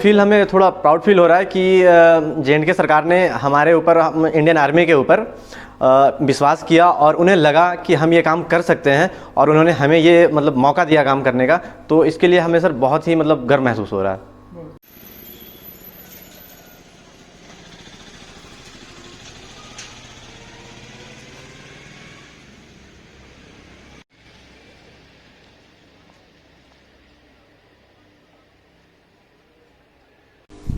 Feel हमें थोड़ा proud feel हो रहा है कि J&K सरकार ने हमारे ऊपर, इंडियन आर्मी के ऊपर विश्वास किया और उन्हें लगा कि हम ये काम कर सकते हैं और उन्होंने हमें ये मतलब मौका दिया काम करने का। तो इसके लिए हमें सर बहुत ही मतलब गर्व महसूस हो रहा है।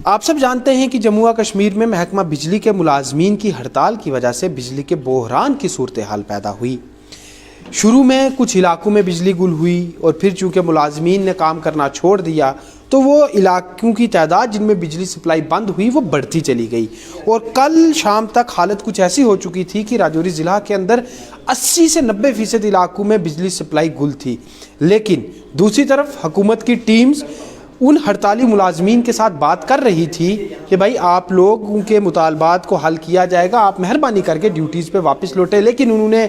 आप सब जानते हैं कि जम्मू व कश्मीर में महकमा बिजली के मुलाजमीन की हड़ताल की वजह से बिजली के बहरान की सूरत हाल पैदा हुई। शुरू में कुछ इलाकों में बिजली गुल हुई और फिर चूंकि मुलाजमीन ने काम करना छोड़ दिया तो वो इलाकों की तादाद जिनमें बिजली सप्लाई बंद हुई वो बढ़ती चली गई और कल शाम तक हालत कुछ ऐसी हो चुकी थी कि राजौरी ज़िला के अंदर 80 से 90% इलाकों में बिजली सप्लाई गुल थी। लेकिन दूसरी तरफ हुकूमत की टीम्स उन हड़ताली मुलाजमीन के साथ बात कर रही थी कि भाई आप लोगों के मुतालबात को हल किया जाएगा, आप मेहरबानी करके ड्यूटीज़ पे वापस लौटे। लेकिन उन्होंने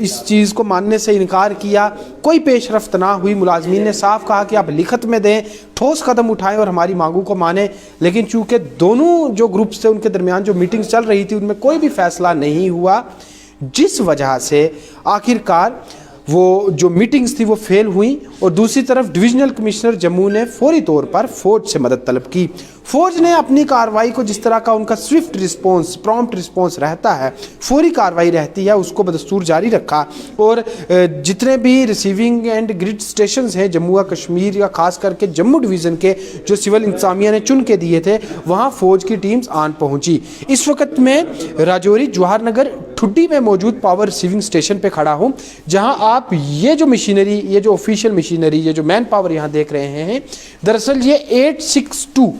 इस चीज़ को मानने से इनकार किया, कोई पेशरफ्त ना हुई। मुलाजमीन ने साफ कहा कि आप लिखत में दें, ठोस कदम उठाएं और हमारी मांगों को मानें। लेकिन चूँकि दोनों जो ग्रुप्स थे उनके दरमियान जो मीटिंग्स चल रही थी उनमें कोई भी फैसला नहीं हुआ, जिस वजह से आखिरकार वो जो मीटिंग्स थी वो फेल हुई। और दूसरी तरफ डिविजनल कमिश्नर जम्मू ने फौरी तौर पर फौज से मदद तलब की। फौज ने अपनी कार्रवाई को, जिस तरह का उनका स्विफ्ट रिस्पॉन्स, प्रॉम्प्ट रिस्पॉन्स रहता है, फौरी कार्रवाई रहती है, उसको बदस्तूर जारी रखा। और जितने भी रिसीविंग एंड ग्रिड स्टेशन हैं जम्मू व कश्मीर या खास करके जम्मू डिवीज़न के जो सिविल इंतजामिया ने चुन के दिए थे, वहाँ फौज की टीम्स आन पहुँची। इस वक्त मैं राजौरी जवाहर नगर ठुड्डी में मौजूद पावर रिसीविंग स्टेशन पे खड़ा हूँ, जहाँ आप ये जो मशीनरी, ये जो ऑफिशियल मशीनरी, ये जो मैन पावर यहाँ देख रहे हैं, दरअसल ये 862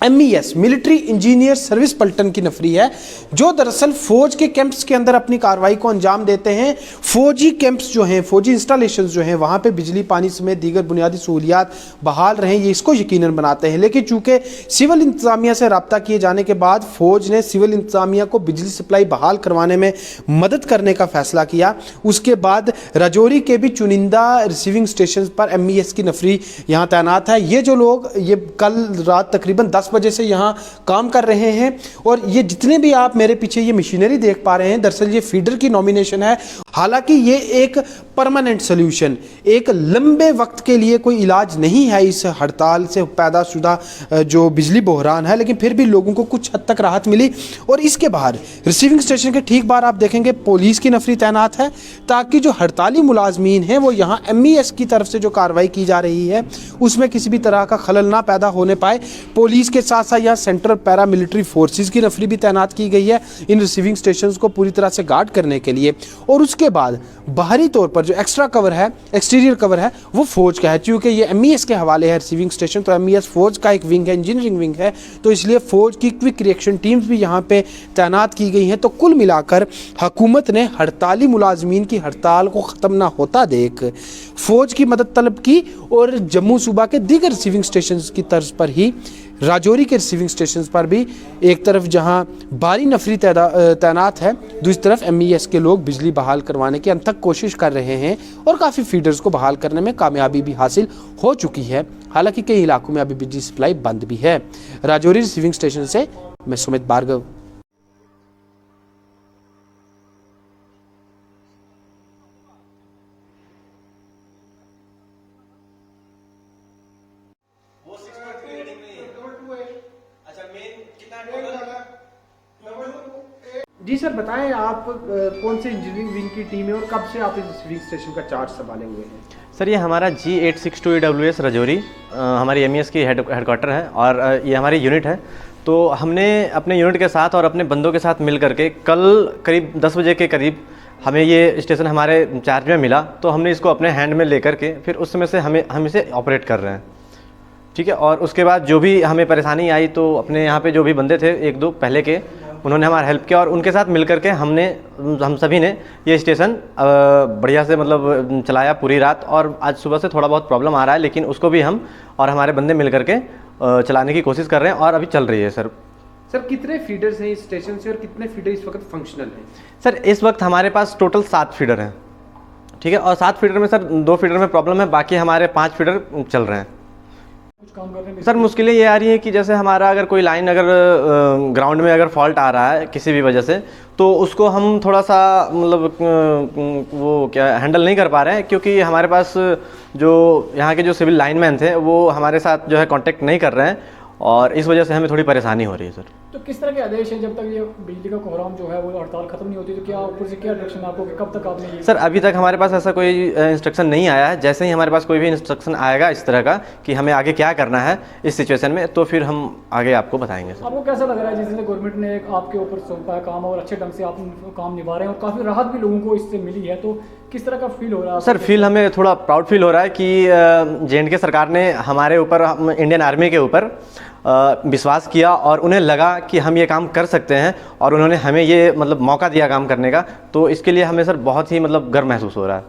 MES मिलिट्री इंजीनियर सर्विस पलटन की नफरी है, जो दरअसल फौज के कैंप्स के अंदर अपनी कार्रवाई को अंजाम देते हैं। फौजी कैंप्स जो हैं, फौजी इंस्टॉलेशंस जो हैं, वहाँ पे बिजली पानी समेत दीगर बुनियादी सहूलियात बहाल रहें, ये इसको यकीनन बनाते हैं। लेकिन चूँकि सिविल इंतजामिया से रब्ता किए जाने के बाद फौज ने सिविल इंतजामिया को बिजली सप्लाई बहाल करवाने में मदद करने का फैसला किया। उसके बाद राजौरी के भी चुनिंदा रिसीविंग स्टेशन पर MES की नफरी यहाँ तैनात है। ये जो लोग ये कल रात तकरीबन 10 बजे से यहाँ काम कर रहे हैं और ये जितने भी आप मेरे पीछे ये मशीनरी देख पा रहे हैं, दरअसल ये फीडर की नॉमिनेशन है। हालांकि ये एक परमानेंट सोल्यूशन, एक लंबे वक्त के लिए कोई इलाज नहीं है इस हड़ताल से पैदा शुदा जो बिजली बहरान है, लेकिन फिर भी लोगों को कुछ हद तक राहत मिली। और इसके बाहर रिसीविंग स्टेशन के ठीक बाहर आप देखेंगे पुलिस की नफरी तैनात है, ताकि जो हड़ताली मुलाजमीन हैं वो यहाँ MES की तरफ से जो कार्रवाई की जा रही है उसमें किसी भी तरह का खलल ना पैदा होने पाए। पुलिस के साथ साथ यहाँ सेंट्रल पैरा मिलिट्री फोर्सेस की नफरी भी तैनात की गई है इन रिसीविंग स्टेशंस को पूरी तरह से गार्ड करने के लिए। और उसके बाद बाहरी तौर पर जो एक्स्ट्रा कवर है, एक्सटीरियर कवर है, वो फौज का है। क्योंकि ये MES के हवाले है रिसीविंग स्टेशन, तो MES फौज का एक विंग है, इंजीनियरिंग विंग है, तो इसलिए फौज की क्विक रिएक्शन टीम्स भी यहाँ पे तैनात की गई हैं। तो कुल मिलाकर हुकूमत ने हड़ताली मुलाजमीन की हड़ताल को ख़त्म ना होता देख फौज की मदद तलब की और जम्मू सूबा के दीगर रिसीविंग स्टेशन की तर्ज पर ही राजौरी के रिसीविंग स्टेशन पर भी एक तरफ जहां भारी नफरी तैनात है, दूसरी तरफ MES के लोग बिजली बहाल करवाने की अनथक कोशिश कर रहे हैं और काफ़ी फीडर्स को बहाल करने में कामयाबी भी हासिल हो चुकी है। हालांकि कई इलाकों में अभी बिजली सप्लाई बंद भी है। राजौरी रिसीविंग स्टेशन से मैं सुमित भार्गव। जी सर, बताएं आप कौन से इंजीनियरिंग विंग की टीम है और कब से आप इस रिसीविंग स्टेशन का चार्ज संभाले हुए हैं? सर ये हमारा G862 EWS राजौरी हमारी MES की हेडक्वार्टर है और ये हमारी यूनिट है। तो हमने अपने यूनिट के साथ और अपने बंदों के साथ मिल करके कल करीब 10 बजे के करीब हमें ये स्टेशन हमारे चार्ज में मिला, तो हमने इसको अपने हैंड में लेकर के फिर उस समय से हम इसे ऑपरेट कर रहे हैं। ठीक है। और उसके बाद जो भी हमें परेशानी आई तो अपने यहाँ पे जो भी बंदे थे एक दो पहले के, उन्होंने हमारा हेल्प किया और उनके साथ मिल करके हम सभी ने ये स्टेशन बढ़िया से मतलब चलाया पूरी रात। और आज सुबह से थोड़ा बहुत प्रॉब्लम आ रहा है, लेकिन उसको भी हम और हमारे बंदे मिल करके चलाने की कोशिश कर रहे हैं और अभी चल रही है। सर कितने फीडर्स हैं इस स्टेशन से और कितने फीडर इस वक्त फंक्शनल हैं? सर इस वक्त हमारे पास टोटल 7 फीडर हैं। ठीक है। और 7 फीडर में सर 2 फीडर में प्रॉब्लम है, बाकी हमारे 5 फीडर चल रहे हैं। कुछ काम कर रहे हैं? सर मुश्किलें ये आ रही हैं कि जैसे हमारा अगर कोई लाइन अगर ग्राउंड में अगर फॉल्ट आ रहा है किसी भी वजह से, तो उसको हम थोड़ा सा मतलब वो क्या हैंडल नहीं कर पा रहे हैं, क्योंकि हमारे पास जो यहाँ के जो सिविल लाइनमैन थे वो हमारे साथ जो है कांटेक्ट नहीं कर रहे हैं, और इस वजह से हमें थोड़ी परेशानी हो रही है सर। तो किस तरह के आदेश हैं जब तक ये बिजली का कोहराम जो है वो हड़ताल खत्म नहीं होती, तो क्या ऊपर से क्या डायरेक्शन आपको कि कब तक आपने ये? सर अभी तक हमारे पास ऐसा कोई इंस्ट्रक्शन नहीं आया है। जैसे ही हमारे पास कोई भी इंस्ट्रक्शन आएगा इस तरह का कि हमें आगे क्या करना है इस सिचुएशन में, तो फिर हम आगे आपको बताएंगे सर। आपको कैसा लग रहा है जिस दिन गवर्नमेंट ने एक आपके ऊपर सौंपा है काम और अच्छे ढंग से आप काम निभा रहे हैं और काफ़ी राहत भी लोगों को इससे मिली है, तो किस तरह का फील हो रहा है? सर फील हमें थोड़ा प्राउड फील हो रहा है कि जे.एंड.के सरकार ने हमारे ऊपर, इंडियन आर्मी के ऊपर विश्वास किया और उन्हें लगा कि हम ये काम कर सकते हैं, और उन्होंने हमें ये मतलब मौका दिया काम करने का, तो इसके लिए हमें सर बहुत ही मतलब गर्व महसूस हो रहा है।